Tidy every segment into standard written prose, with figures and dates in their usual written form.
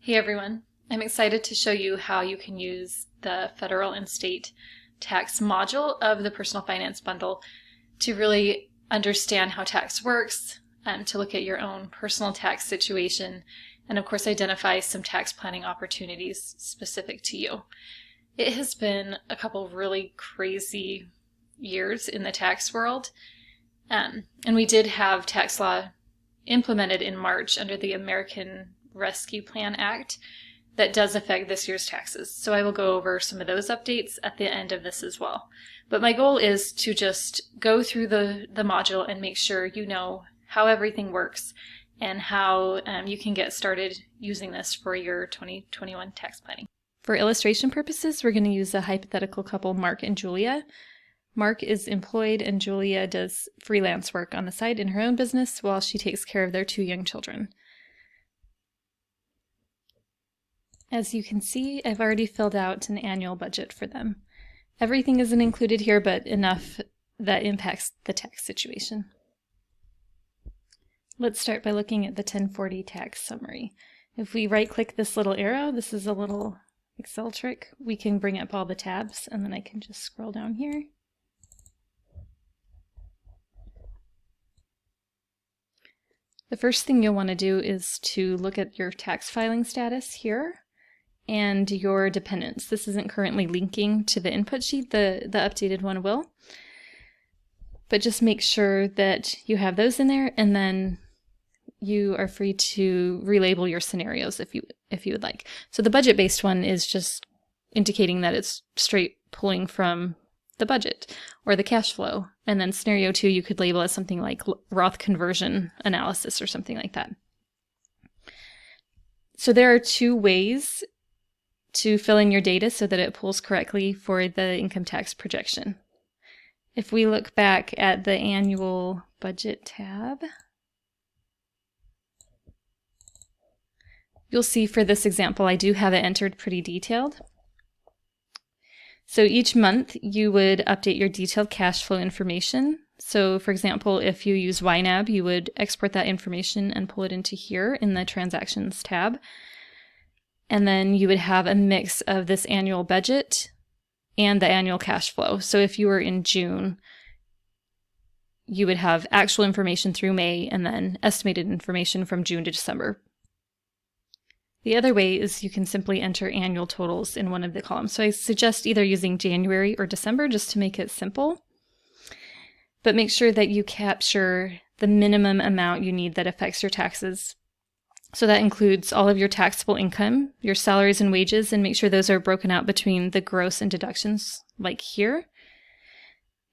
Hey everyone, I'm excited to show you how you can use the federal and state tax module of the Personal Finance Bundle to really understand how tax works, to look at your own personal tax situation, and of course identify some tax planning opportunities specific to you. It has been a couple really crazy years in the tax world, and we did have tax law implemented in March under the American Rescue Plan Act that does affect this year's taxes. So I will go over some of those updates at the end of this as well. But my goal is to just go through the module and make sure you know how everything works and how you can get started using this for your 2021 tax planning. For illustration purposes, we're going to use a hypothetical couple, Mark and Julia. Mark is employed and Julia does freelance work on the side in her own business while she takes care of their 2 young children. As you can see, I've already filled out an annual budget for them. Everything isn't included here, but enough that impacts the tax situation. Let's start by looking at the 1040 tax summary. If we right-click this little arrow, this is a little Excel trick, we can bring up all the tabs, and then I can just scroll down here. The first thing you'll want to do is to look at your tax filing status here and your dependents. This isn't currently linking to the input sheet, the updated one will. But just make sure that you have those in there, and then you are free to relabel your scenarios if you would like. So the budget-based one is just indicating that it's straight pulling from the budget or the cash flow. And then scenario 2 you could label as something like Roth conversion analysis or something like that. So there are 2 ways to fill in your data so that it pulls correctly for the income tax projection. If we look back at the annual budget tab, you'll see for this example I do have it entered pretty detailed. So each month you would update your detailed cash flow information. So for example, if you use YNAB, you would export that information and pull it into here in the Transactions tab. And then you would have a mix of this annual budget and the annual cash flow. So if you were in June, you would have actual information through May and then estimated information from June to December. The other way is you can simply enter annual totals in one of the columns. So I suggest either using January or December just to make it simple. But make sure that you capture the minimum amount you need that affects your taxes. So that includes all of your taxable income, your salaries and wages, and make sure those are broken out between the gross and deductions, like here.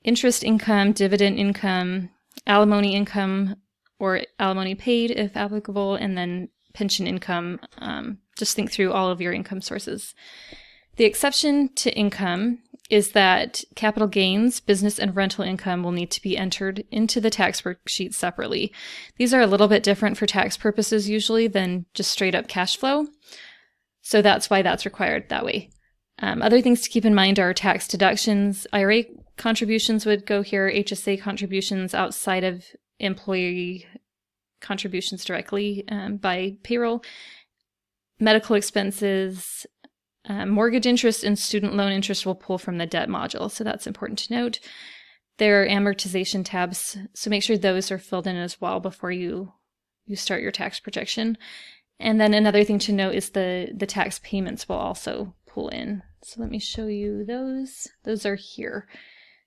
Interest income, dividend income, alimony income, or alimony paid if applicable, and then pension income. Just think through all of your income sources. The exception to income is that capital gains, business and rental income will need to be entered into the tax worksheet separately. These are a little bit different for tax purposes usually than just straight up cash flow. So that's why that's required that way. Other things to keep in mind are tax deductions. IRA contributions would go here, HSA contributions outside of employee contributions directly by payroll, medical expenses, mortgage interest and student loan interest will pull from the debt module, so that's important to note. There are amortization tabs, so make sure those are filled in as well before you start your tax projection. And then another thing to note is the tax payments will also pull in. So let me show you those. Those are here.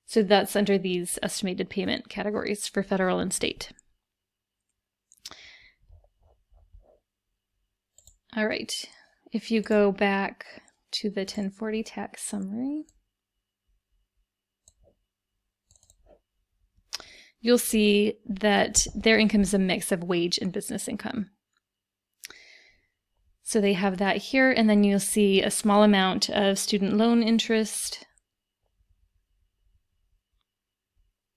So that's under these estimated payment categories for federal and state. All right, if you go back to the 1040 tax summary, you'll see that their income is a mix of wage and business income. So they have that here, and then you'll see a small amount of student loan interest.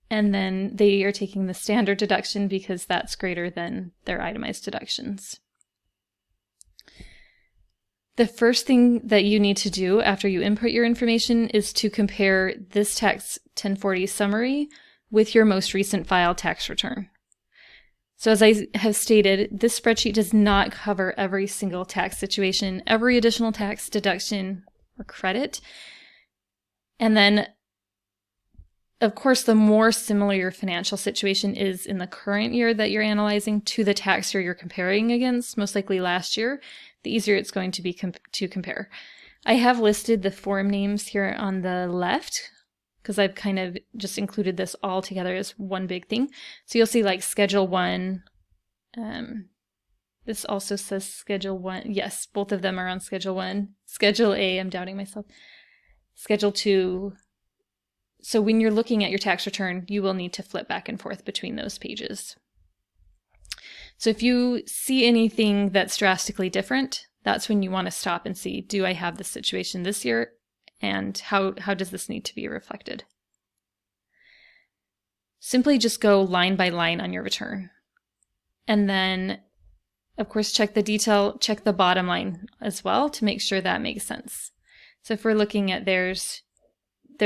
And then they are taking the standard deduction because that's greater than their itemized deductions. The first thing that you need to do after you input your information is to compare this tax 1040 summary with your most recent filed tax return. So as I have stated, this spreadsheet does not cover every single tax situation, every additional tax deduction or credit. And then, of course, the more similar your financial situation is in the current year that you're analyzing to the tax year you're comparing against, most likely last year, the easier it's going to be to compare. I have listed the form names here on the left because I've kind of just included this all together as one big thing. So you'll see like Schedule 1. This also says Schedule 1. Yes, both of them are on Schedule 1. Schedule A, I'm doubting myself. Schedule 2. So when you're looking at your tax return, you will need to flip back and forth between those pages. So if you see anything that's drastically different, that's when you want to stop and see, do I have this situation this year? And how does this need to be reflected? Simply just go line by line on your return. And then, of course, check the detail, check the bottom line as well to make sure that makes sense. So if we're looking at there's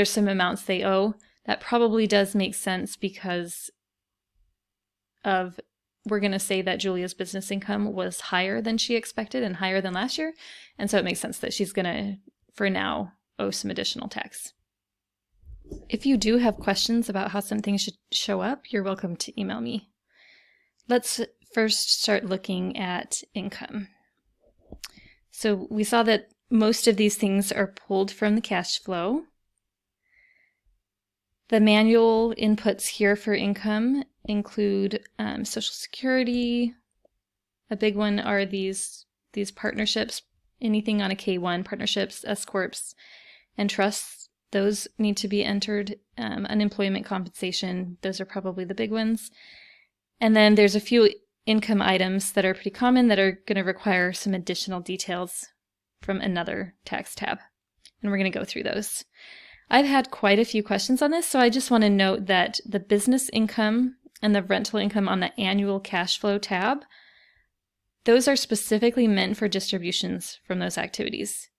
some amounts they owe, that probably does make sense because of, we're going to say that Julia's business income was higher than she expected and higher than last year. And so it makes sense that she's going to, for now, owe some additional tax. If you do have questions about how something should show up, you're welcome to email me. Let's first start looking at income. So we saw that most of these things are pulled from the cash flow. The manual inputs here for income include Social Security. A big one are these partnerships, anything on a K-1, partnerships, S-corps, and trusts. Those need to be entered. Unemployment compensation, those are probably the big ones. And then there's a few income items that are pretty common that are going to require some additional details from another tax tab. And we're going to go through those. I've had quite a few questions on this, so I just want to note that the business income and the rental income on the annual cash flow tab, those are specifically meant for distributions from those activities.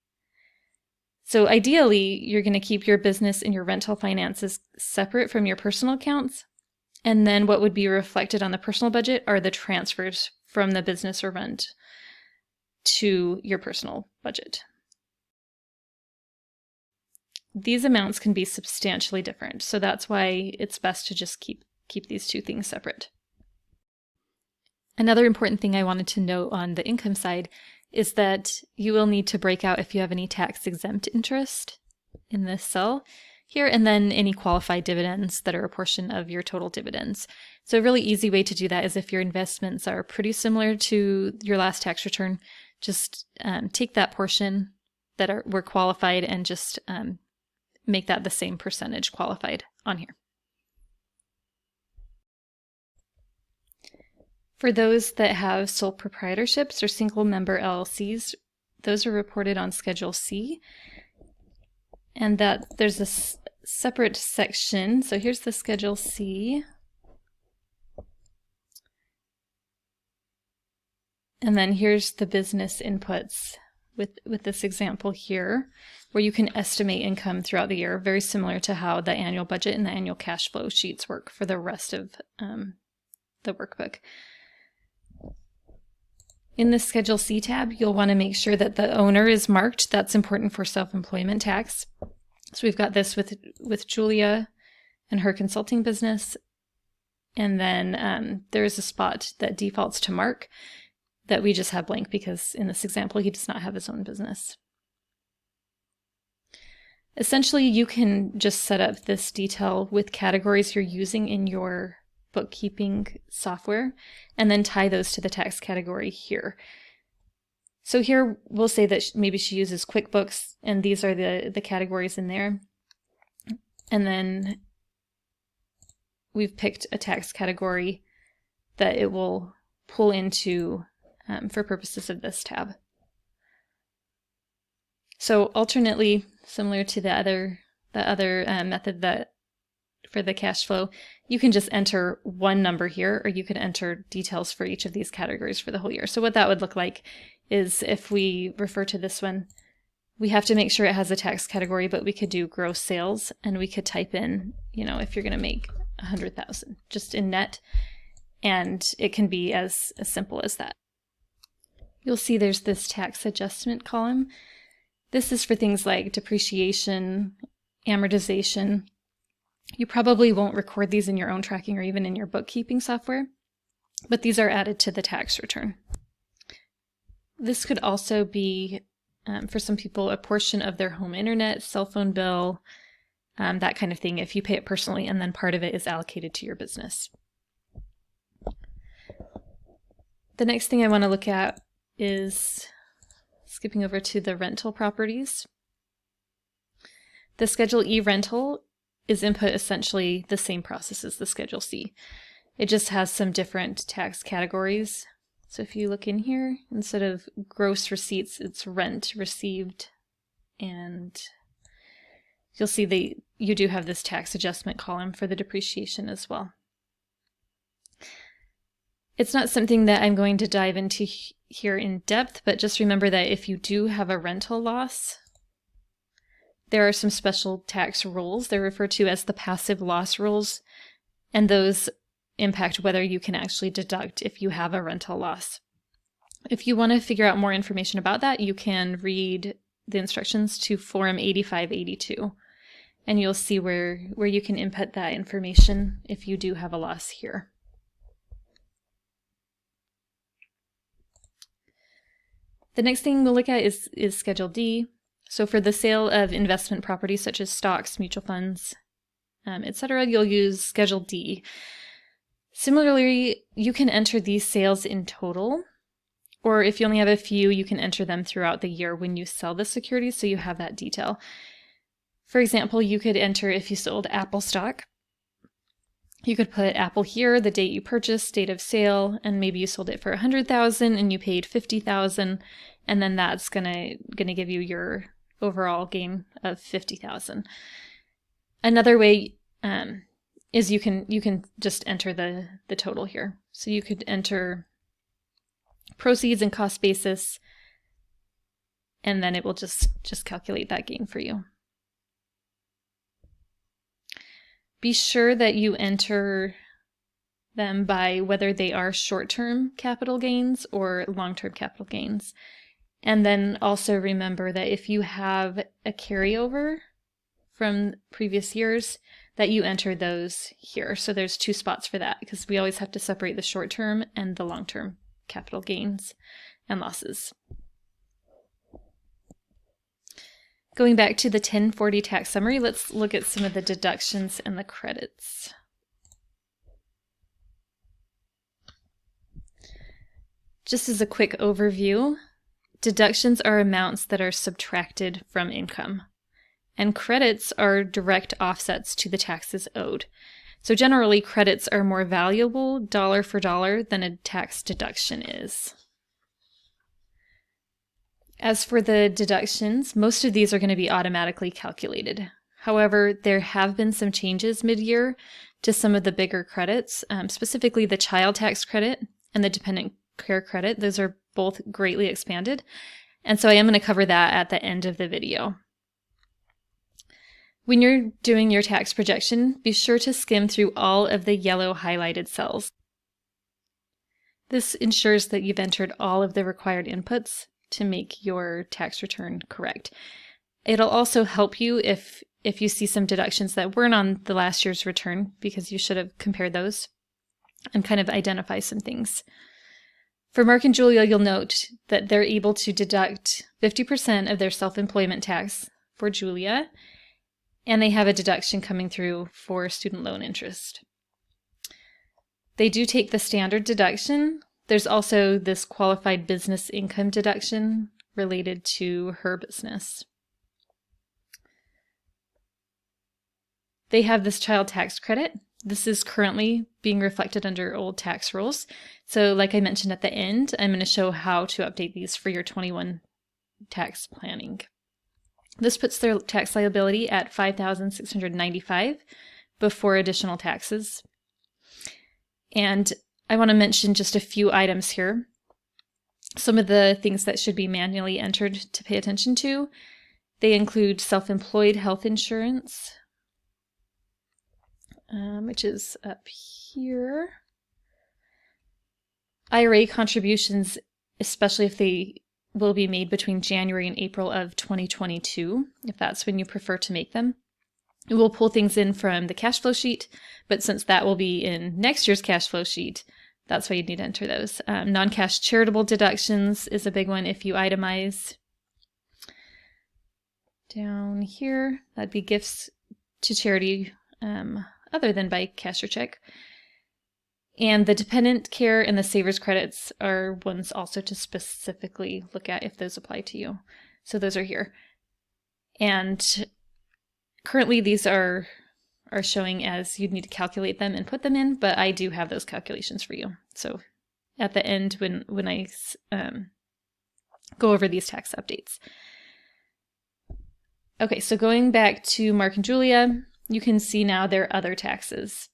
So ideally, you're going to keep your business and your rental finances separate from your personal accounts. And then what would be reflected on the personal budget are the transfers from the business or rent to your personal budget. These amounts can be substantially different, so that's why it's best to just keep these two things separate. Another important thing I wanted to note on the income side is that you will need to break out if you have any tax-exempt interest in this cell here, and then any qualified dividends that are a portion of your total dividends. So a really easy way to do that is if your investments are pretty similar to your last tax return, just take that portion that were qualified and just make that the same percentage qualified on here. For those that have sole proprietorships or single member LLCs, those are reported on Schedule C. And that there's a separate section. So here's the Schedule C. And then here's the business inputs with this example here, where you can estimate income throughout the year, very similar to how the annual budget and the annual cash flow sheets work for the rest of the workbook. In the Schedule C tab, you'll want to make sure that the owner is marked. That's important for self-employment tax. So we've got this with Julia and her consulting business. And then there is a spot that defaults to Mark that we just have blank because in this example, he does not have his own business. Essentially, you can just set up this detail with categories you're using in your bookkeeping software and then tie those to the tax category here. So here we'll say that maybe she uses QuickBooks and these are the categories in there. And then we've picked a tax category that it will pull into for purposes of this tab. So alternately, similar to the other method that for the cash flow, you can just enter one number here, or you could enter details for each of these categories for the whole year. So what that would look like is if we refer to this one, we have to make sure it has a tax category, but we could do gross sales and we could type in, if you're going to make 100,000 just in net. And it can be as simple as that. You'll see there's this tax adjustment column. This is for things like depreciation, amortization. You probably won't record these in your own tracking or even in your bookkeeping software, but these are added to the tax return. This could also be, for some people, a portion of their home internet, cell phone bill, that kind of thing, if you pay it personally and then part of it is allocated to your business. The next thing I want to look at is skipping over to the rental properties. The Schedule E rental is input essentially the same process as the Schedule C. It just has some different tax categories. So if you look in here, instead of gross receipts, it's rent received, and you'll see you do have this tax adjustment column for the depreciation as well. It's not something that I'm going to dive into here in depth, but just remember that if you do have a rental loss, there are some special tax rules. They're referred to as the passive loss rules, and those impact whether you can actually deduct if you have a rental loss. If you want to figure out more information about that, you can read the instructions to Form 8582, and you'll see where you can input that information if you do have a loss here. The next thing we'll look at is Schedule D. So for the sale of investment properties such as stocks, mutual funds, etc., you'll use Schedule D. Similarly, you can enter these sales in total, or if you only have a few, you can enter them throughout the year when you sell the securities, so you have that detail. For example, you could enter if you sold Apple stock. You could put Apple here, the date you purchased, date of sale, and maybe you sold it for $100,000 and you paid $50,000, and then that's gonna give you your overall gain of $50,000. Another way is you can just enter the total here. So you could enter proceeds and cost basis, and then it will just calculate that gain for you. Be sure that you enter them by whether they are short-term capital gains or long-term capital gains. And then also remember that if you have a carryover from previous years, that you enter those here. So there's two spots for that, because we always have to separate the short-term and the long-term capital gains and losses. Going back to the 1040 tax summary, let's look at some of the deductions and the credits. Just as a quick overview, deductions are amounts that are subtracted from income, and credits are direct offsets to the taxes owed. So generally, credits are more valuable dollar for dollar than a tax deduction is. As for the deductions, most of these are going to be automatically calculated. However, there have been some changes mid-year to some of the bigger credits, specifically the child tax credit and the dependent care credit. Those are both greatly expanded, and so I am going to cover that at the end of the video. When you're doing your tax projection, be sure to skim through all of the yellow highlighted cells. This ensures that you've entered all of the required inputs to make your tax return correct. It'll also help you if you see some deductions that weren't on the last year's return, because you should have compared those and kind of identify some things. For Mark and Julia, you'll note that they're able to deduct 50% of their self-employment tax for Julia, and they have a deduction coming through for student loan interest. They do take the standard deduction. There's also this qualified business income deduction related to her business. They have this child tax credit. This is currently being reflected under old tax rules. So like I mentioned at the end, I'm going to show how to update these for your 21 tax planning. This puts their tax liability at $5,695 before additional taxes. And I want to mention just a few items here. Some of the things that should be manually entered to pay attention to. They include self-employed health insurance, which is up here. IRA contributions, especially if they will be made between January and April of 2022, if that's when you prefer to make them. It will pull things in from the cash flow sheet, but since that will be in next year's cash flow sheet, that's why you need to enter those. Non-cash charitable deductions is a big one if you itemize. Down here, that'd be gifts to charity other than by cash or check. And the dependent care and the savers credits are ones also to specifically look at if those apply to you. So those are here. And currently these are showing as you'd need to calculate them and put them in, but I do have those calculations for you. So at the end when I go over these tax updates. Okay, so going back to Mark and Julia, you can see now their other taxes.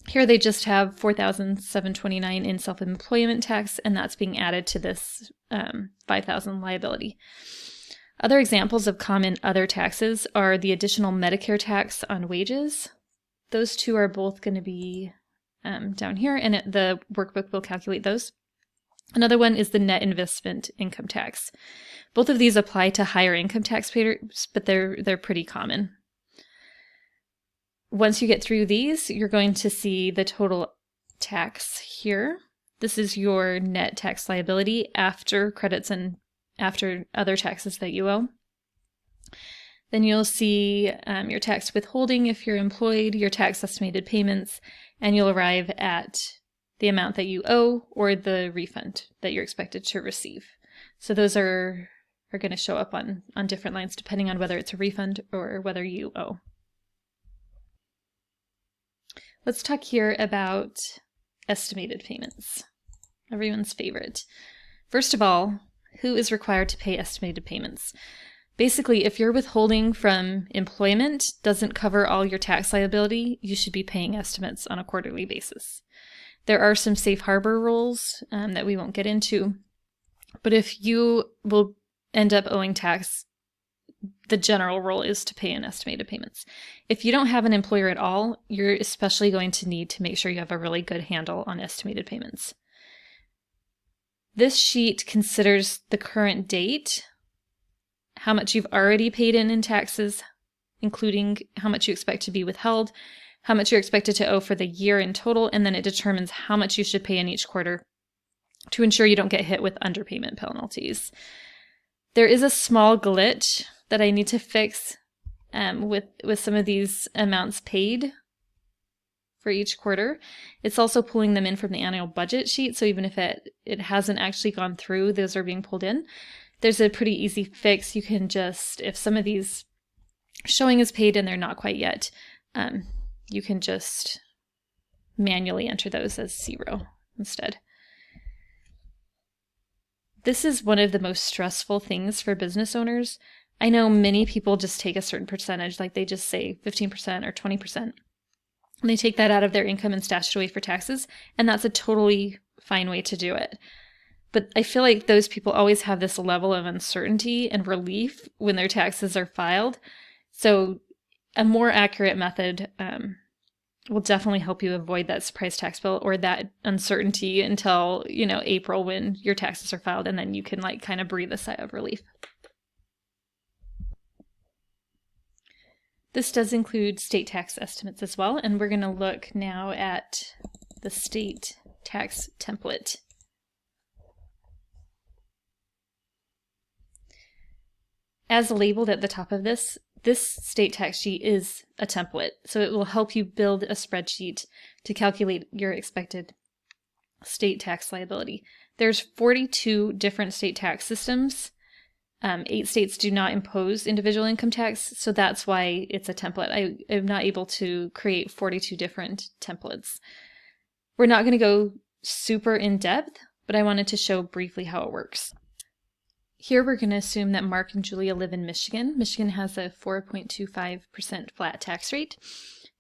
Here they just have $4,729 in self-employment tax, and that's being added to this $5,000 liability. Other examples of common other taxes are the additional Medicare tax on wages. Those two are both going to be down here, and the workbook will calculate those. Another one is the net investment income tax. Both of these apply to higher income taxpayers, but they're pretty common. Once you get through these, you're going to see the total tax here. This is your net tax liability after credits and after other taxes that you owe. Then you'll see your tax withholding if you're employed, your tax estimated payments, and you'll arrive at the amount that you owe or the refund that you're expected to receive. So those are going to show up on different lines depending on whether it's a refund or whether you owe. Let's talk here about estimated payments, everyone's favorite. First of all, who is required to pay estimated payments? Basically, if your withholding from employment doesn't cover all your tax liability, you should be paying estimates on a quarterly basis. There are some safe harbor rules that we won't get into, but if you will end up owing tax, the general rule is to pay in estimated payments. If you don't have an employer at all, you're especially going to need to make sure you have a really good handle on estimated payments. This sheet considers the current date, how much you've already paid in taxes, including how much you expect to be withheld, how much you're expected to owe for the year in total, and then it determines how much you should pay in each quarter to ensure you don't get hit with underpayment penalties. There is a small glitch that I need to fix with some of these amounts paid for each quarter. It's also pulling them in from the annual budget sheet, so even if it hasn't actually gone through, those are being pulled in. There's a pretty easy fix. You can just, if some of these showing is paid and they're not quite yet, you can just manually enter those as 0 instead. This is one of the most stressful things for business owners. I know many people just take a certain percentage, like they just say 15% or 20%. And they take that out of their income and stash it away for taxes, and that's a totally fine way to do it. But I feel like those people always have this level of uncertainty and relief when their taxes are filed. So a more accurate method will definitely help you avoid that surprise tax bill or that uncertainty until, April when your taxes are filed, and then you can kind of breathe a sigh of relief. This does include state tax estimates as well, and we're going to look now at the state tax template. As labeled at the top of this state tax sheet is a template, so it will help you build a spreadsheet to calculate your expected state tax liability. There's 42 different state tax systems. 8 states do not impose individual income tax, so that's why it's a template. I am not able to create 42 different templates. We're not going to go super in depth, but I wanted to show briefly how it works. Here we're going to assume that Mark and Julia live in Michigan. Michigan has a 4.25% flat tax rate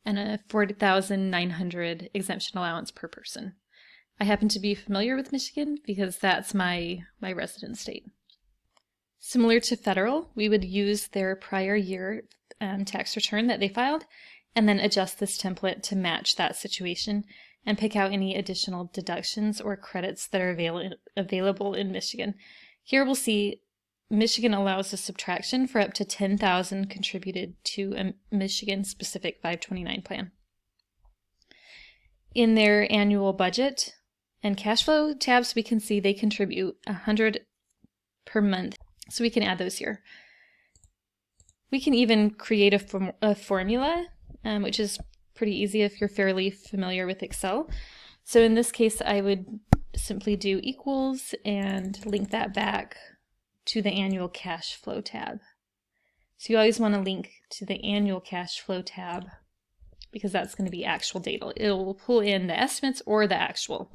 and a $4,900 exemption allowance per person. I happen to be familiar with Michigan because that's my resident state. Similar to federal, we would use their prior year tax return that they filed and then adjust this template to match that situation. and pick out any additional deductions or credits that are available in Michigan. Here we'll see Michigan allows a subtraction for up to $10,000 contributed to a Michigan-specific 529 plan. In their annual budget and cash flow tabs, we can see they contribute $100 per month, so we can add those here. We can even create a formula, which is pretty easy if you're fairly familiar with Excel. So in this case, I would simply do equals and link that back to the annual cash flow tab. So you always want to link to the annual cash flow tab because that's going to be actual data. It will pull in the estimates or the actual.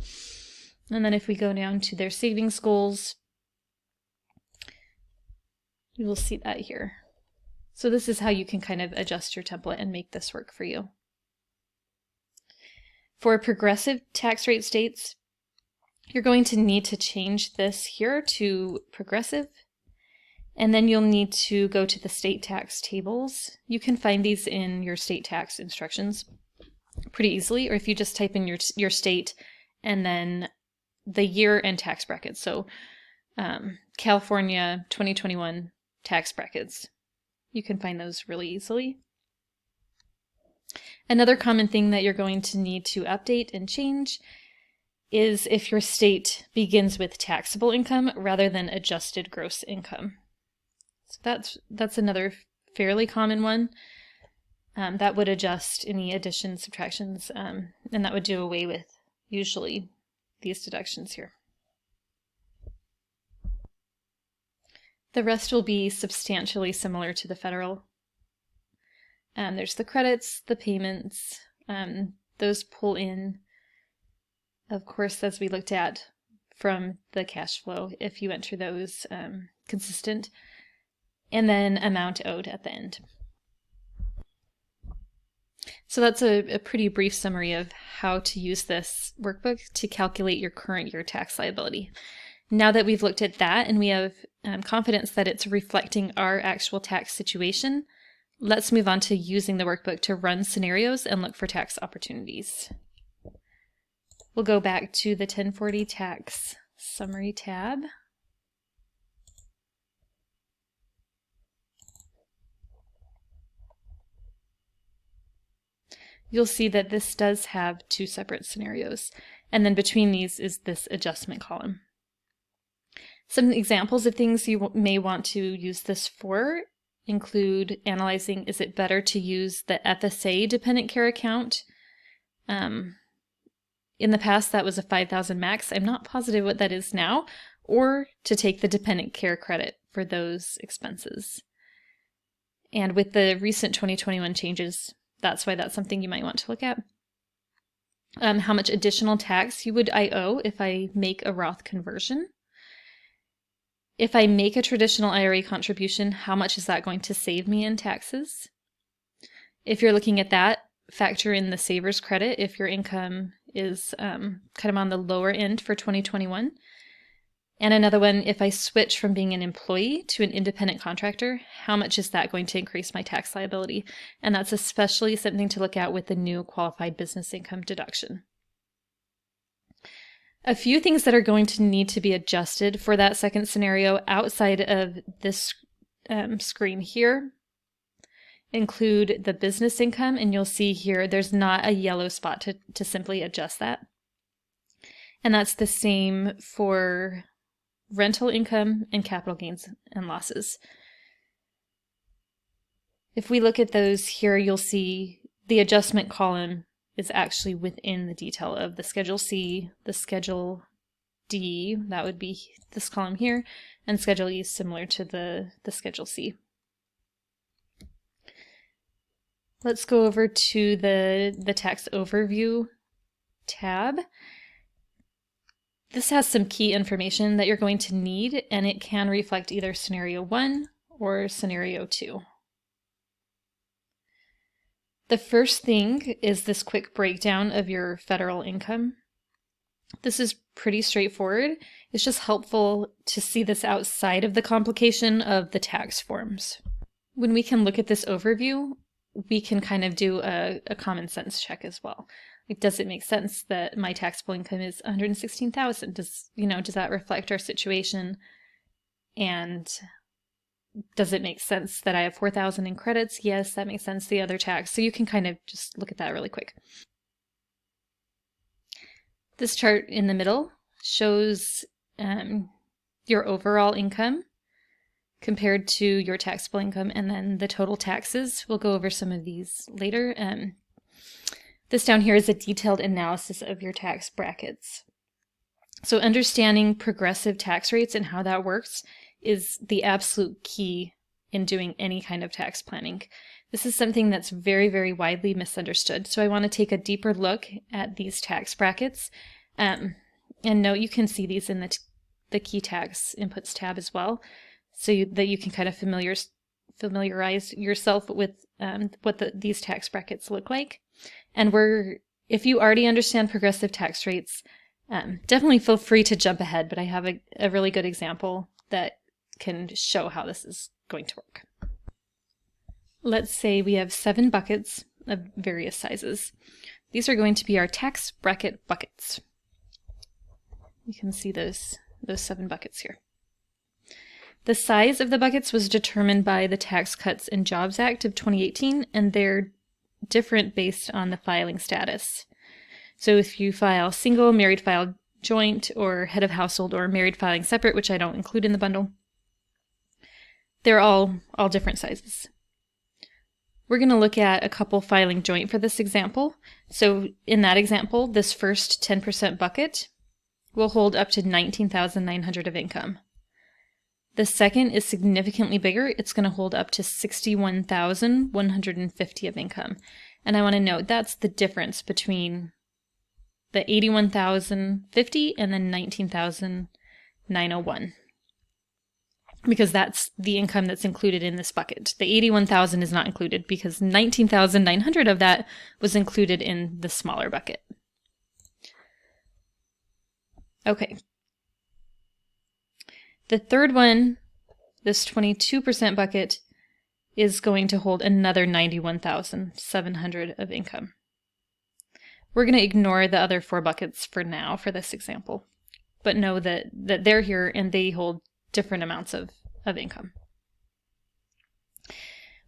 And then if we go down to their savings goals, you will see that here. So this is how you can kind of adjust your template and make this work for you. For progressive tax rate states, you're going to need to change this here to progressive, and then you'll need to go to the state tax tables. You can find these in your state tax instructions pretty easily, or if you just type in your state and then the year and tax brackets. So California 2021 tax brackets. You can find those really easily. Another common thing that you're going to need to update and change is if your state begins with taxable income rather than adjusted gross income. So that's another fairly common one. That would adjust any additions, subtractions, and that would do away with usually these deductions here. The rest will be substantially similar to the federal. There's the credits, the payments, those pull in, of course, as we looked at from the cash flow, if you enter those consistent, and then amount owed at the end. So that's a pretty brief summary of how to use this workbook to calculate your current year tax liability. Now that we've looked at that and we have confidence that it's reflecting our actual tax situation, let's move on to using the workbook to run scenarios and look for tax opportunities. We'll go back to the 1040 Tax Summary tab. You'll see that this does have two separate scenarios, and then between these is this adjustment column. Some examples of things you may want to use this for include analyzing, is it better to use the FSA dependent care account? In the past, that was a $5,000 max. I'm not positive what that is now, or to take the dependent care credit for those expenses. And with the recent 2021 changes, that's why that's something you might want to look at. How much additional tax I owe if I make a Roth conversion. If I make a traditional IRA contribution, how much is that going to save me in taxes? If you're looking at that, factor in the saver's credit if your income is kind of on the lower end for 2021. And another one, if I switch from being an employee to an independent contractor, how much is that going to increase my tax liability? And that's especially something to look at with the new qualified business income deduction. A few things that are going to need to be adjusted for that second scenario outside of this screen here include the business income, and you'll see here there's not a yellow spot to simply adjust that. And that's the same for rental income and capital gains and losses. If we look at those here, you'll see the adjustment column is actually within the detail of the Schedule C, the Schedule D, that would be this column here, and Schedule E is similar to the Schedule C. Let's go over to the tax overview tab. This has some key information that you're going to need, and it can reflect either scenario 1 or scenario 2. The first thing is this quick breakdown of your federal income. This is pretty straightforward. It's just helpful to see this outside of the complication of the tax forms. When we can look at this overview, we can kind of do a common sense check as well. does it make sense that my taxable income is $116,000? Does that reflect our situation? And does it make sense that I have $4,000 in credits? Yes, that makes sense. The other tax. So you can kind of just look at that really quick. This chart in the middle shows your overall income compared to your taxable income, and then the total taxes. We'll go over some of these later. This down here is a detailed analysis of your tax brackets. So understanding progressive tax rates and how that works is the absolute key in doing any kind of tax planning. This is something that's very, very widely misunderstood. So I want to take a deeper look at these tax brackets. And note, you can see these in the key tax inputs tab as well, so that you can kind of familiarize yourself with what these tax brackets look like. And if you already understand progressive tax rates, definitely feel free to jump ahead, but I have a really good example that can show how this is going to work. Let's say we have 7 buckets of various sizes. These are going to be our tax bracket buckets. You can see those 7 buckets here. The size of the buckets was determined by the Tax Cuts and Jobs Act of 2018, and they're different based on the filing status. So if you file single, married file joint, or head of household, or married filing separate, which I don't include in the bundle, they're all different sizes. We're going to look at a couple filing joint for this example. So in that example, this first 10% bucket will hold up to $19,900 of income. The second is significantly bigger. It's going to hold up to $61,150 of income. And I want to note that's the difference between the $81,050 and the $19,901. Because that's the income that's included in this bucket. The $81,000 is not included because $19,900 of that was included in the smaller bucket. Okay. The third one, this 22% bucket, is going to hold another $91,700 of income. We're going to ignore the other 4 buckets for now for this example, but know that they're here and they hold different amounts of income.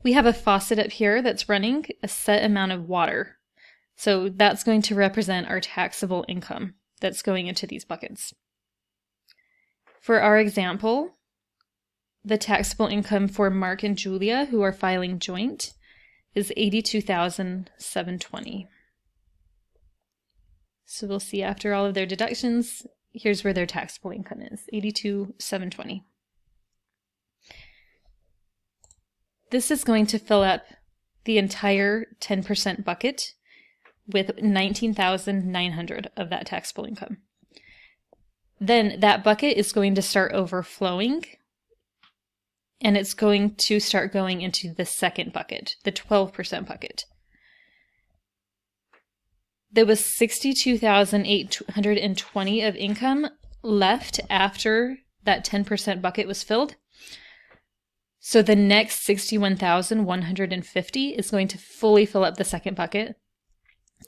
We have a faucet up here that's running a set amount of water. So that's going to represent our taxable income that's going into these buckets. For our example, the taxable income for Mark and Julia, who are filing joint, is $82,720. So we'll see after all of their deductions, here's where their taxable income is, $82,720. This is going to fill up the entire 10% bucket with $19,900 of that taxable income. Then that bucket is going to start overflowing, and it's going to start going into the second bucket, the 12% bucket. There was $62,820 of income left after that 10% bucket was filled. So the next $61,150 is going to fully fill up the second bucket.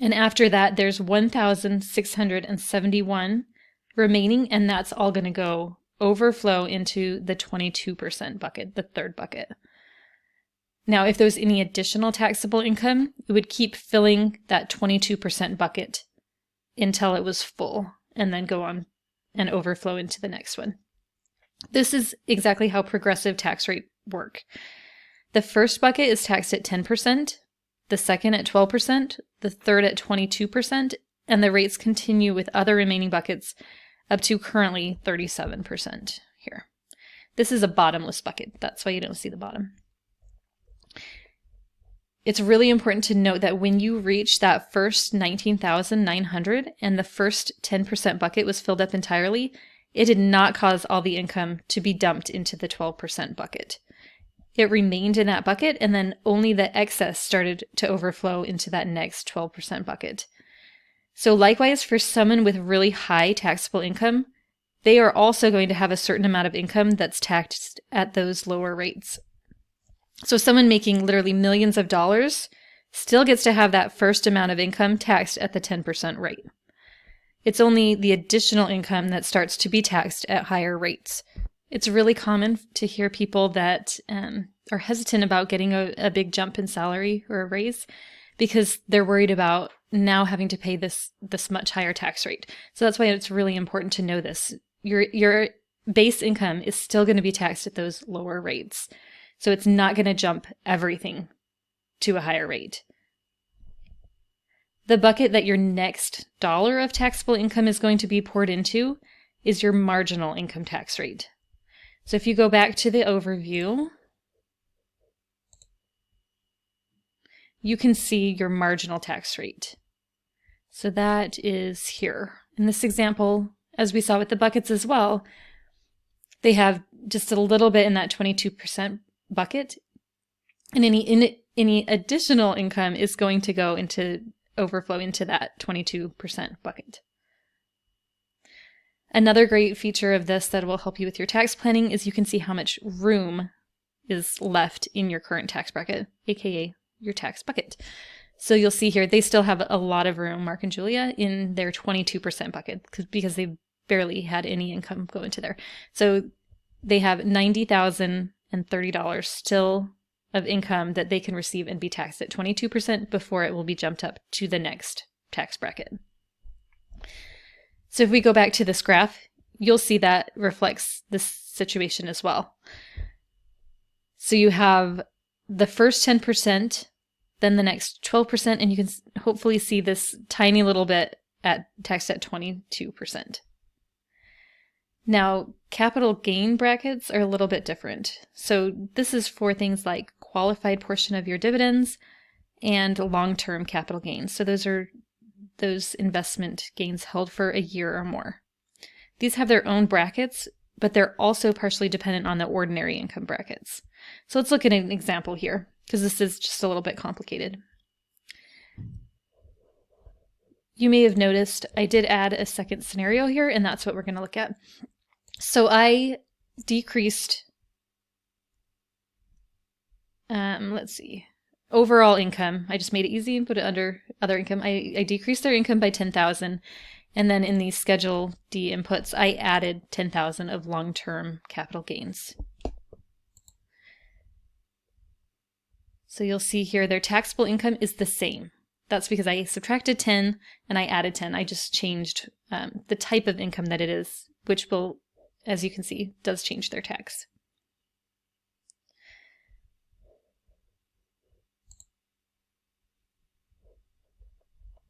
And after that, there's $1,671 remaining, and that's all going to go overflow into the 22% bucket, the third bucket. Now, if there's any additional taxable income, it would keep filling that 22% bucket until it was full, and then go on and overflow into the next one. This is exactly how progressive tax rates work. The first bucket is taxed at 10%, the second at 12%, the third at 22%, and the rates continue with other remaining buckets up to currently 37% here. This is a bottomless bucket. That's why you don't see the bottom. It's really important to note that when you reach that first $19,900 and the first 10% bucket was filled up entirely, it did not cause all the income to be dumped into the 12% bucket. It remained in that bucket, and then only the excess started to overflow into that next 12% bucket. So likewise, for someone with really high taxable income, they are also going to have a certain amount of income that's taxed at those lower rates. So someone making literally millions of dollars still gets to have that first amount of income taxed at the 10% rate. It's only the additional income that starts to be taxed at higher rates. It's really common to hear people that are hesitant about getting a big jump in salary or a raise because they're worried about now having to pay this much higher tax rate. So that's why it's really important to know this. Your base income is still going to be taxed at those lower rates. So it's not going to jump everything to a higher rate. The bucket that your next dollar of taxable income is going to be poured into is your marginal income tax rate. So if you go back to the overview, you can see your marginal tax rate. So that is here. In this example, as we saw with the buckets as well, they have just a little bit in that 22% bucket, and any additional income is going to go into overflow into that 22% bucket. Another great feature of this that will help you with your tax planning is you can see how much room is left in your current tax bracket, aka your tax bucket. So you'll see here they still have a lot of room, Mark and Julia, in their 22% bucket because they barely had any income go into there. So they have $90,030 still of income that they can receive and be taxed at 22% before it will be jumped up to the next tax bracket. So if we go back to this graph, you'll see that reflects this situation as well. So you have the first 10%, then the next 12%, and you can hopefully see this tiny little bit taxed at 22%. Now, capital gain brackets are a little bit different. So this is for things like qualified portion of your dividends and long-term capital gains. So those are those investment gains held for a year or more. These have their own brackets, but they're also partially dependent on the ordinary income brackets. So let's look at an example here, because this is just a little bit complicated. You may have noticed I did add a second scenario here, and that's what we're going to look at. So I decreased, overall income. I just made it easy and put it under other income. I decreased their income by $10,000, and then in these Schedule D inputs, I added $10,000 of long-term capital gains. So you'll see here their taxable income is the same. That's because I subtracted 10 and I added 10. I just changed the type of income that it is, which will, as you can see, does change their tax.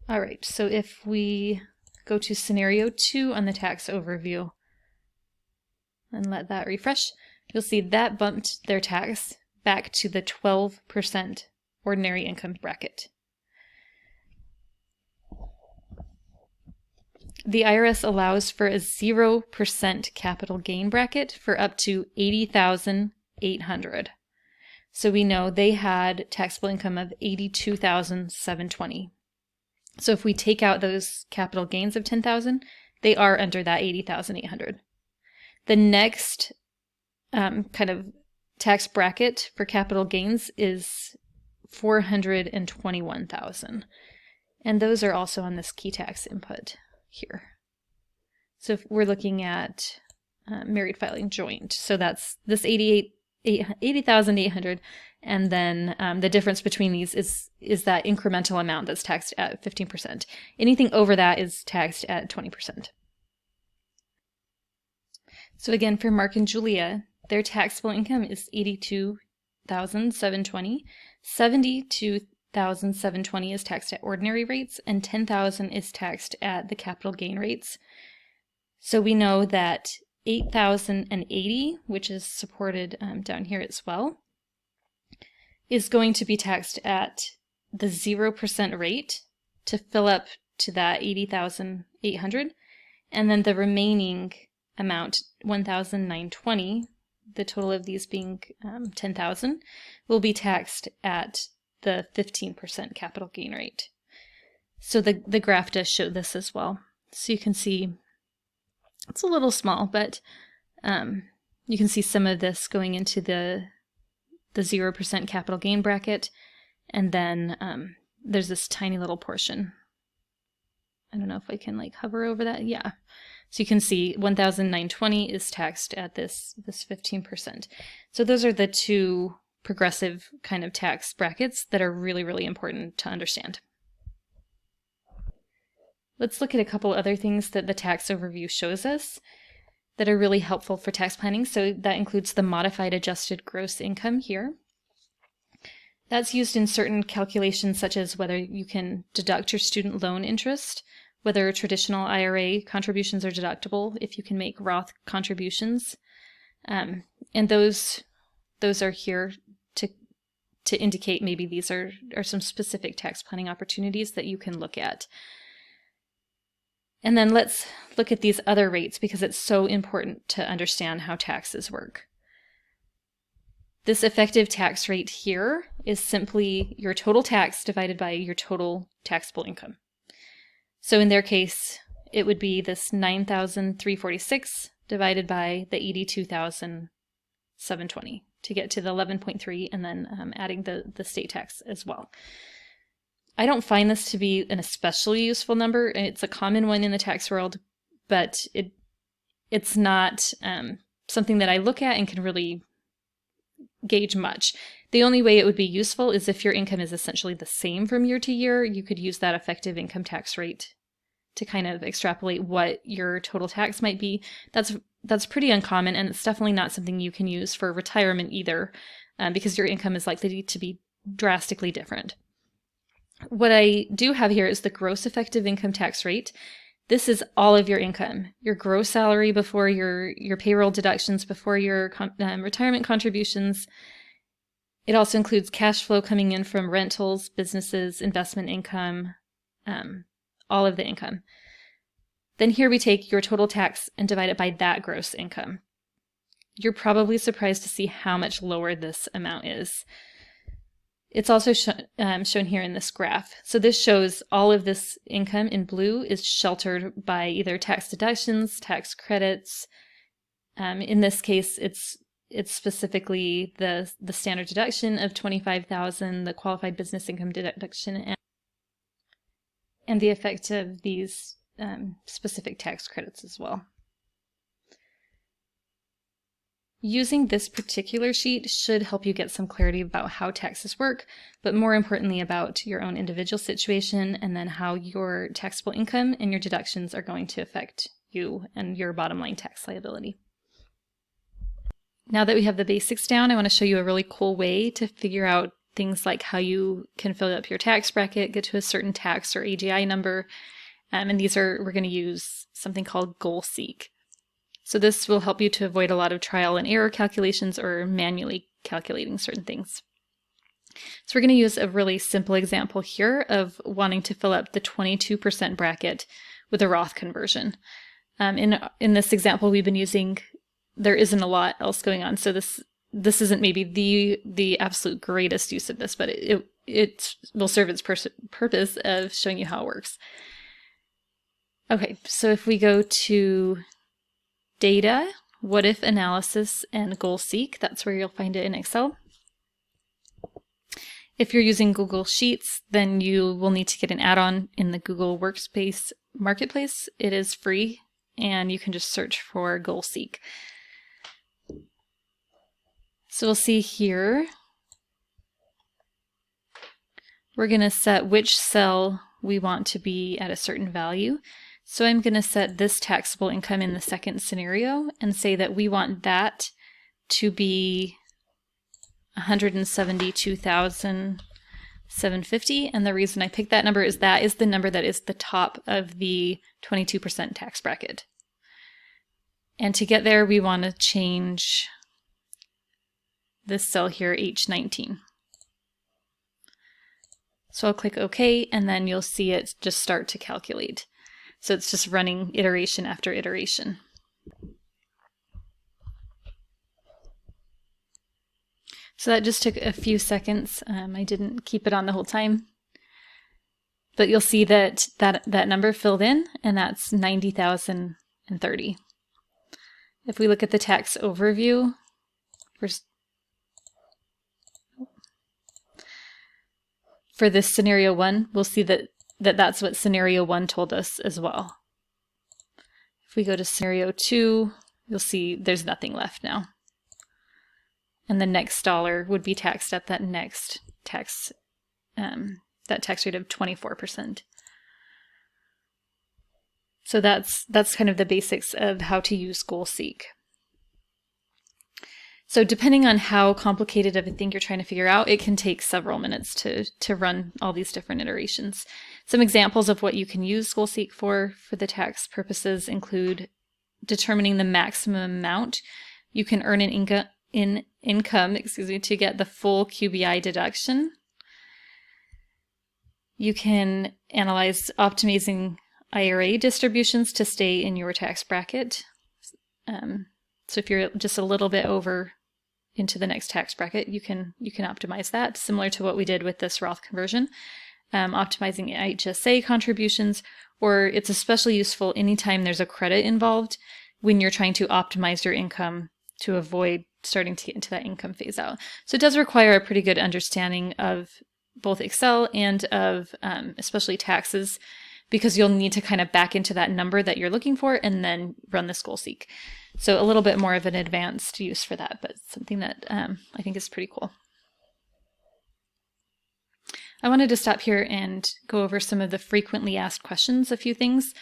All right, so if we go to scenario 2 on the tax overview and let that refresh, you'll see that bumped their tax back to the 12% ordinary income bracket. The IRS allows for a 0% capital gain bracket for up to $80,800. So we know they had taxable income of $82,720. So if we take out those capital gains of $10,000, they are under that $80,800. The next kind of tax bracket for capital gains is $421,000. And those are also on this key tax input here. So if we're looking at married filing joint, so that's this $80,800, and then the difference between these is that incremental amount that's taxed at 15%. Anything over that is taxed at 20%. So again, for Mark and Julia, their taxable income is $82,720. $72,720 is taxed at ordinary rates, and $10,000 is taxed at the capital gain rates. So we know that $8,080, which is supported down here as well, is going to be taxed at the 0% rate to fill up to that $80,800, and then the remaining amount, $1,920, the total of these being $10,000, will be taxed at the 15% capital gain rate. So the graph does show this as well. So you can see it's a little small, but you can see some of this going into the 0% capital gain bracket, and then there's this tiny little portion. I don't know if I can like hover over that. Yeah. So you can see 1,920 is taxed at this 15%. So those are the two progressive kind of tax brackets that are really, really important to understand. Let's look at a couple other things that the tax overview shows us that are really helpful for tax planning. So that includes the modified adjusted gross income here. That's used in certain calculations, such as whether you can deduct your student loan interest, whether traditional IRA contributions are deductible, if you can make Roth contributions. And those are here to indicate maybe these are some specific tax planning opportunities that you can look at. And then let's look at these other rates because it's so important to understand how taxes work. This effective tax rate here is simply your total tax divided by your total taxable income. So in their case, it would be this 9,346 divided by the 82,720 to get to the 11.3 and then adding the state tax as well. I don't find this to be an especially useful number. It's a common one in the tax world, but it's not something that I look at and can really gauge much. The only way it would be useful is if your income is essentially the same from year to year. You could use that effective income tax rate to kind of extrapolate what your total tax might be. That's pretty uncommon, and it's definitely not something you can use for retirement either, because your income is likely to be drastically different. What I do have here is the gross effective income tax rate. This is all of your income, your gross salary before your payroll deductions, before your retirement contributions. It also includes cash flow coming in from rentals, businesses, investment income, all of the income. Then here we take your total tax and divide it by that gross income. You're probably surprised to see how much lower this amount is. It's also shown here in this graph. So this shows all of this income in blue is sheltered by either tax deductions, tax credits. In this case, it's specifically the standard deduction of $25,000, the qualified business income deduction, and the effect of these specific tax credits as well. Using this particular sheet should help you get some clarity about how taxes work, but more importantly about your own individual situation and then how your taxable income and your deductions are going to affect you and your bottom line tax liability. Now that we have the basics down, I want to show you a really cool way to figure out things like how you can fill up your tax bracket, get to a certain tax or AGI number, and we're going to use something called Goal Seek. So this will help you to avoid a lot of trial and error calculations or manually calculating certain things. So we're going to use a really simple example here of wanting to fill up the 22% bracket with a Roth conversion. In this example we've been using, there isn't a lot else going on, so this isn't maybe the absolute greatest use of this, but it will serve its purpose of showing you how it works. Okay, so if we go to Data, What If Analysis, and Goal Seek, that's where you'll find it in Excel. If you're using Google Sheets, then you will need to get an add-on in the Google Workspace Marketplace. It is free, and you can just search for Goal Seek. So we'll see here, we're going to set which cell we want to be at a certain value. So I'm going to set this taxable income in the second scenario and say that we want that to be $172,750. And the reason I picked that number is that is the number that is the top of the 22% tax bracket. And to get there, we want to change this cell here, H19. So I'll click OK, and then you'll see it just start to calculate. So it's just running iteration after iteration. So that just took a few seconds. I didn't keep it on the whole time. But you'll see that number filled in, and that's 90,030. If we look at the tax overview, for this scenario 1, we'll see that's what scenario 1 told us as well. If we go to scenario 2, you'll see there's nothing left now. And the next dollar would be taxed at that next tax, that tax rate of 24%. So that's kind of the basics of how to use GoalSeek. So depending on how complicated of a thing you're trying to figure out, it can take several minutes to run all these different iterations. Some examples of what you can use GoalSeek for the tax purposes include determining the maximum amount you can earn in income to get the full QBI deduction. You can analyze optimizing IRA distributions to stay in your tax bracket. So if you're just a little bit over into the next tax bracket, you can optimize that, similar to what we did with this Roth conversion. Optimizing HSA contributions, or it's especially useful anytime there's a credit involved when you're trying to optimize your income to avoid starting to get into that income phase out. So it does require a pretty good understanding of both Excel and of especially taxes, because you'll need to kind of back into that number that you're looking for and then run this GoalSeek. So a little bit more of an advanced use for that, but something that I think is pretty cool. I wanted to stop here and go over some of the frequently asked questions, a few things.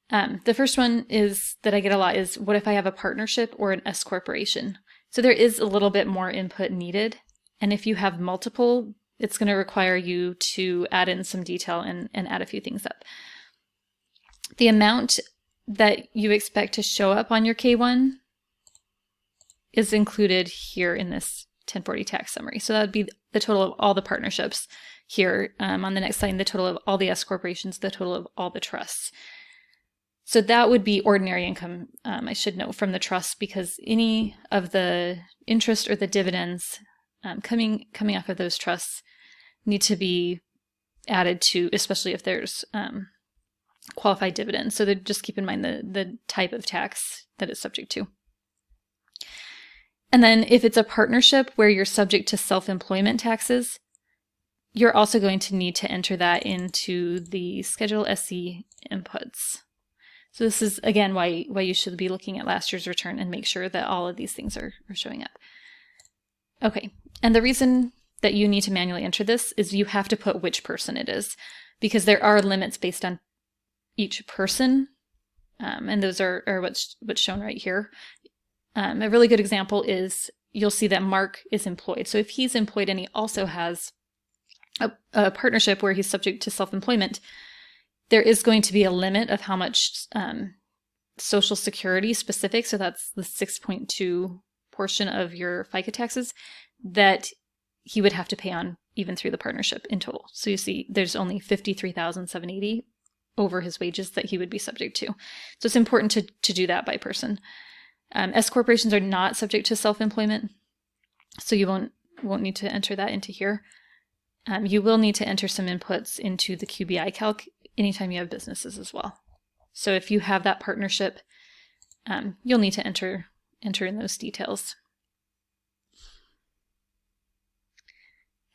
The first one is that I get a lot is, what if I have a partnership or an S corporation? So there is a little bit more input needed. And if you have multiple, it's going to require you to add in some detail and add a few things up. The amount that you expect to show up on your K1 is included here in this 1040 tax summary. So that would be the total of all the partnerships here. On the next slide, the total of all the S corporations, the total of all the trusts. So that would be ordinary income, I should note, from the trust, because any of the interest or the dividends coming off of those trusts need to be added to, especially if there's qualified dividends. So just keep in mind the type of tax that it's subject to. And then if it's a partnership where you're subject to self-employment taxes, you're also going to need to enter that into the Schedule SC inputs. So this is, again, why you should be looking at last year's return and make sure that all of these things are showing up. Okay, and the reason that you need to manually enter this is you have to put which person it is, because there are limits based on each person, and those are what's shown right here. A really good example is you'll see that Mark is employed. So if he's employed and he also has a partnership where he's subject to self-employment, there is going to be a limit of how much Social Security specific, so that's the 6.2 portion of your FICA taxes, that he would have to pay on even through the partnership in total. So you see there's only $53,780 over his wages that he would be subject to. So it's important to do that by person. S corporations are not subject to self-employment, so you won't need to enter that into here. You will need to enter some inputs into the QBI calc anytime you have businesses as well. So if you have that partnership, you'll need to enter in those details.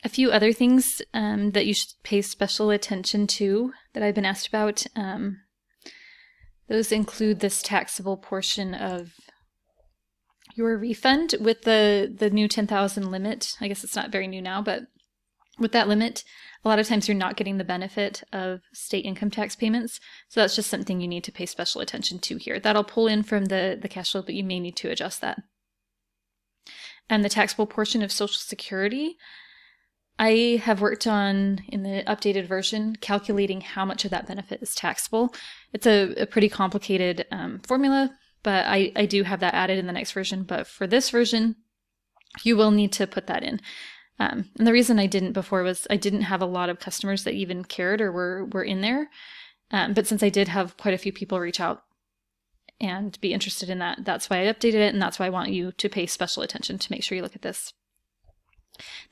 A few other things that you should pay special attention to that I've been asked about. Those include this taxable portion of your refund with the new 10,000 limit. I guess it's not very new now, but with that limit, a lot of times you're not getting the benefit of state income tax payments. So that's just something you need to pay special attention to here. That'll pull in from the cash flow, but you may need to adjust that. And the taxable portion of Social Security, I have worked on, in the updated version, calculating how much of that benefit is taxable. It's a pretty complicated formula, but I do have that added in the next version. But for this version, you will need to put that in. And the reason I didn't before was I didn't have a lot of customers that even cared or were in there. But since I did have quite a few people reach out and be interested in that, that's why I updated it, and that's why I want you to pay special attention to make sure you look at this.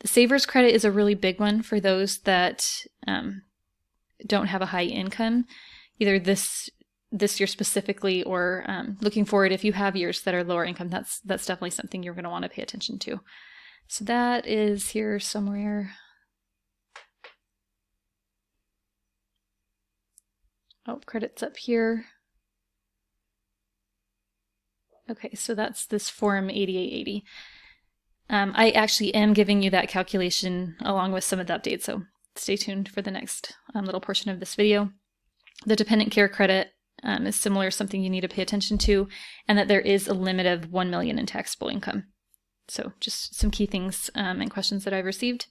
The Savers Credit is a really big one for those that don't have a high income, either this year specifically or looking forward. If you have years that are lower income, that's definitely something you're going to want to pay attention to. So that is here somewhere. Oh, credits up here. Okay, so that's this Form 8880. I actually am giving you that calculation along with some of the updates, so stay tuned for the next little portion of this video. The dependent care credit is similar, something you need to pay attention to, and that there is a limit of $1 million in taxable income. So just some key things and questions that I've received.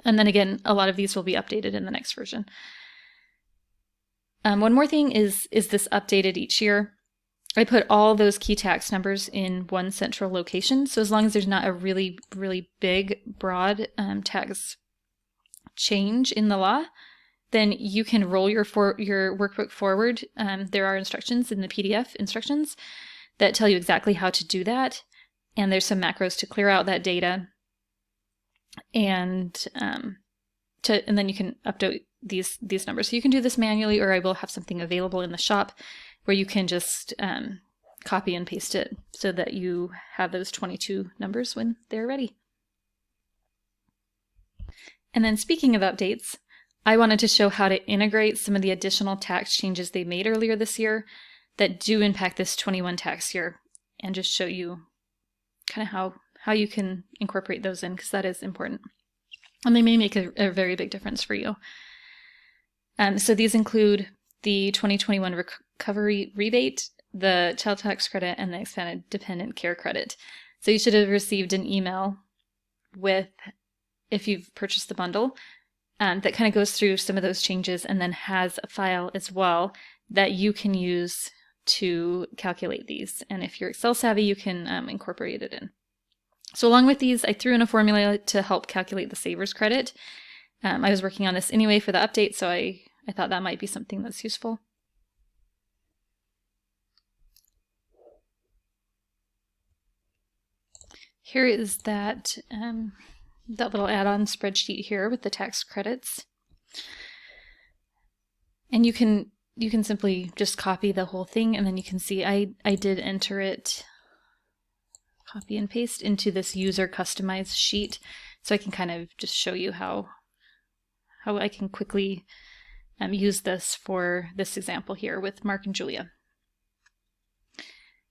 And then again, a lot of these will be updated in the next version. One more thing is this updated each year? I put all those key tax numbers in one central location. So as long as there's not a really, really big, broad tax change in the law, then you can roll your workbook forward. There are instructions in the PDF instructions that tell you exactly how to do that. And there's some macros to clear out that data. And then you can update these numbers. So you can do this manually, or I will have something available in the shop where you can just copy and paste it so that you have those 22 numbers when they're ready. And then speaking of updates, I wanted to show how to integrate some of the additional tax changes they made earlier this year that do impact this 21 tax year, and just show you kind of how you can incorporate those in, because that is important. And they may make a very big difference for you. So these include the 2021 recovery rebate, the child tax credit, and the expanded dependent care credit. So you should have received an email with, if you've purchased the bundle, that kind of goes through some of those changes and then has a file as well that you can use to calculate these. And if you're Excel savvy, you can incorporate it in. So along with these, I threw in a formula to help calculate the savers credit. I was working on this anyway for the update, so I thought that might be something that's useful. Here is that little add-on spreadsheet here with the tax credits. And you can simply just copy the whole thing, and then you can see I did enter it, copy and paste into this user customized sheet, so I can kind of just show you how I can quickly use this for this example here with Mark and Julia.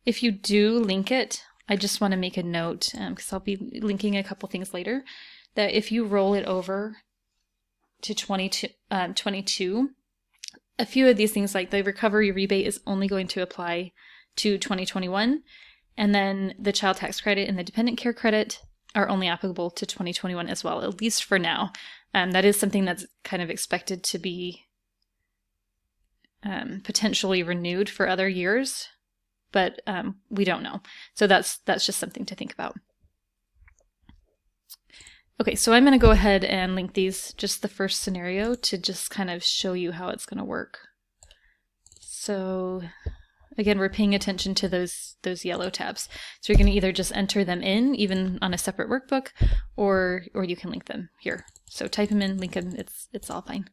If you do link it, I just want to make a note, because I'll be linking a couple things later, that if you roll it over to 22, a few of these things like the recovery rebate is only going to apply to 2021, and then the child tax credit and the dependent care credit are only applicable to 2021 as well, at least for now. That is something that's kind of expected to be potentially renewed for other years, but we don't know. So that's just something to think about. Okay, so I'm going to go ahead and link these, just the first scenario, to just kind of show you how it's going to work. So again, we're paying attention to those yellow tabs. So you're going to either just enter them in, even on a separate workbook, or you can link them here. So type them in, link them, it's all fine.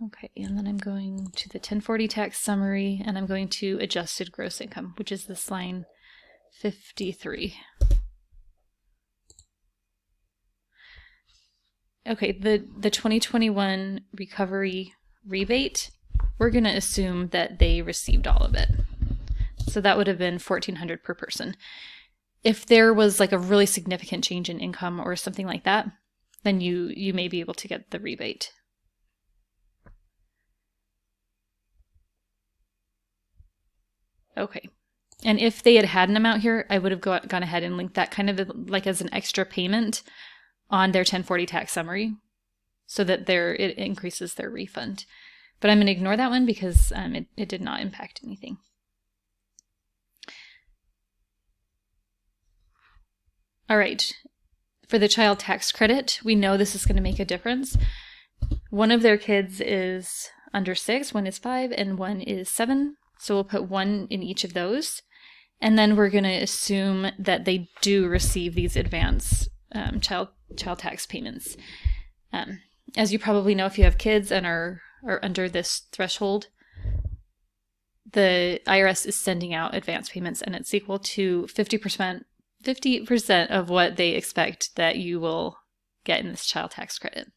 Okay, and then I'm going to the 1040 tax summary, and I'm going to adjusted gross income, which is this line 53. Okay, the 2021 recovery rebate, we're going to assume that they received all of it. So that would have been $1,400 per person. If there was like a really significant change in income or something like that, then you may be able to get the rebate. Okay, and if they had an amount here, I would have gone ahead and linked that kind of like as an extra payment on their 1040 tax summary, so that it increases their refund. But I'm going to ignore that one because it did not impact anything. All right, for the child tax credit, we know this is going to make a difference. One of their kids is under 6, one is 5, and one is 7. So we'll put 1 in each of those. And then we're going to assume that they do receive these advance child tax payments. As you probably know, if you have kids and are under this threshold, the IRS is sending out advance payments, and it's equal to 50% of what they expect that you will get in this child tax credit.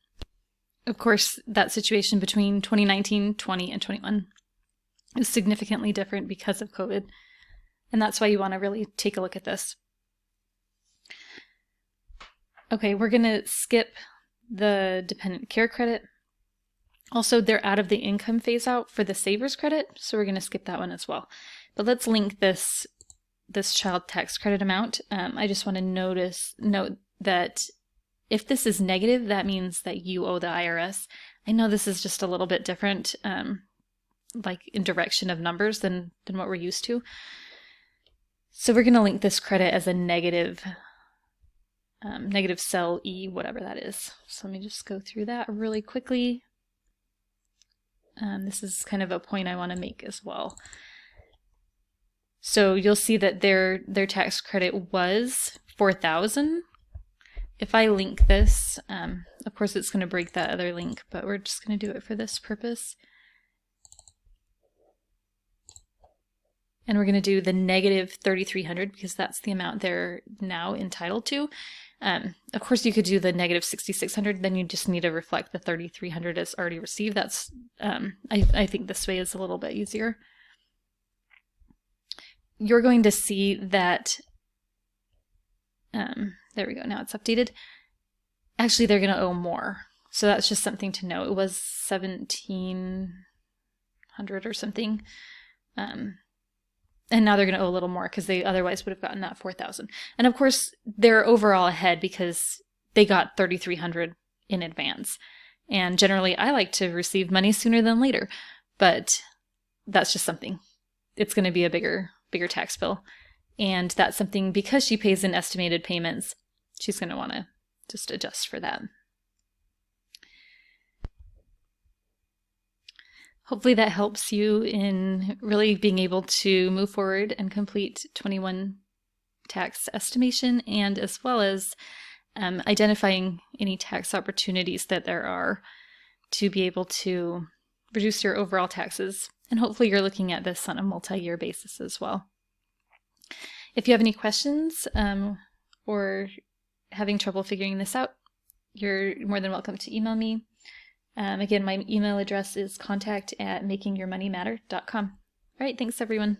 Of course, that situation between 2019, 20, and 21 is significantly different because of COVID. And that's why you want to really take a look at this. Okay, we're going to skip the dependent care credit. Also, they're out of the income phase out for the savers credit, so we're going to skip that one as well. But let's link this child tax credit amount. I just want to note that if this is negative, that means that you owe the IRS. I know this is just a little bit different, like in direction of numbers than what we're used to. So we're going to link this credit as a negative cell E, whatever that is. So let me just go through that really quickly. This is kind of a point I want to make as well. So you'll see that their tax credit was $4,000. If I link this, of course it's going to break that other link, but we're just going to do it for this purpose. And we're going to do the negative $3,300 because that's the amount they're now entitled to. Of course, you could do the negative $6,600. Then you just need to reflect the $3,300 as already received. That's I think this way is a little bit easier. You're going to see that. There we go. Now it's updated. Actually, they're going to owe more. So that's just something to know. It was $1,700 or something. And now they're going to owe a little more because they otherwise would have gotten that $4,000. And of course, they're overall ahead because they got $3,300 in advance. And generally, I like to receive money sooner than later, but that's just something. It's going to be a bigger tax bill. And that's something, because she pays in estimated payments, she's going to want to just adjust for that. Hopefully that helps you in really being able to move forward and complete 21 tax estimation, and as well as identifying any tax opportunities that there are to be able to reduce your overall taxes. And hopefully you're looking at this on a multi-year basis as well. If you have any questions or having trouble figuring this out, you're more than welcome to email me. Again, my email address is contact@makingyourmoneymatter.com. All right, thanks everyone.